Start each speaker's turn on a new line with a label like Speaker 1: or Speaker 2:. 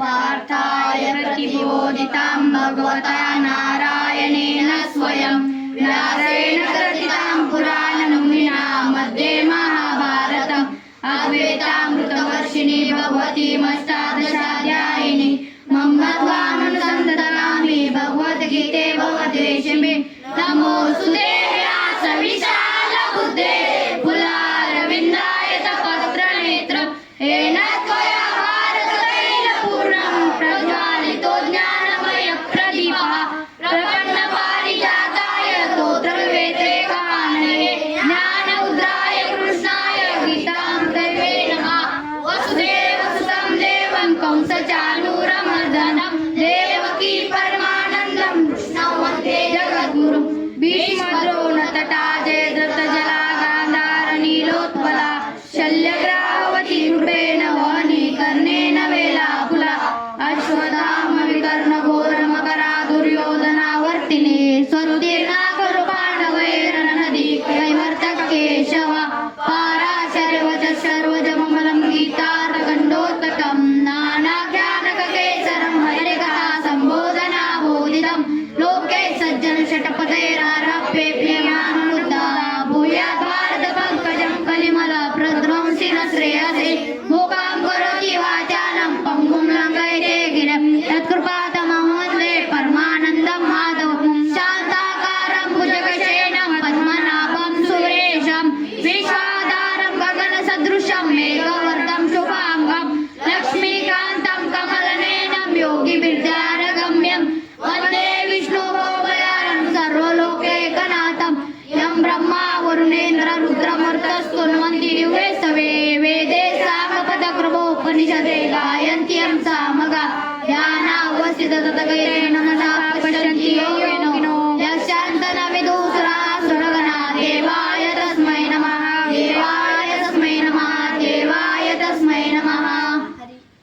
Speaker 1: पार्थाय प्रतिबोधितां भगवता नारायणेन स्वयं व्यासेन ग्रथितां पुराणमुनिना मध्ये महाभारतम् अद्वैतामृतवर्षिणी भगवतीमष्टादशाध्यायिनी मम्मद्वामनुसन्ततामि भगवद्गीते भवद्वेषिणे नमोऽस्तुते व्यासविशालबुद्धे फुल्लारविन्दायतपत्रनेत्रं येन त्वया भारततैलपूर्णं प्रज्वालितो ज्ञानमयप्रदीपः प्रपन्नपारिजाताय स्तोत्रवेत्रैकपाणये ज्ञानमुद्राय कृष्णाय गीतामृतये नमः। वसुदेवसुतं देवं कंसचाणूरमर्दनं देवकी परमानन्दं कृष्णं वन्दे जगद्गुरुं भीष्मद्रोणतटा जयद्रथजला गान्धारनीलोत्पला शल्यग्रावती कृपेण वहनी कर्णेन वेलाकुला अश्वत्थामविकर्णघोरमकरा दुर्योधनावर्तिने स्वरुतीर्णा करुपाण्डवैरनदी कैवर्तकेशवा पाराशर्वच सर्वजममलं गीतार्कण्डोत्कटं नानाज्ञानककेसरं हरिकथा सम्बोधना बोधितं लोके सज्जन षट्पदैरारभ्येऽप्यमानमुद्दा भूयात् भारतपङ्कजं कलिमलप्रध्वंसि न श्रेयसे मूकां करोति वाचालं पङ्गुं लङ्घयते गिरिं यत्कृपातमं वन्दे परमानन्दं माधवं शान्ताकारं भुजगशयनं पद्मनाभं सुरेशं विश्वाधारं गगनसदृशं मेघवर्णं शुभाङ्गं लक्ष्मीकान्तं कमलनयनं योगिविद्यारगम्यं वन्दे विष्णुभोगयानं सर्वलोकैकनाथं यं ब्रह्मा वरुणेन्द्र रुद्रमरुतस्तुन्वन्ति दिव्ये सवे वेदे सामपदकृपोपनिषदे गायन्ति यं सामगा ध्यानावस्थितततगैरेण मनसा पश्यन्ति योगिनो यस्यान्तनविदुः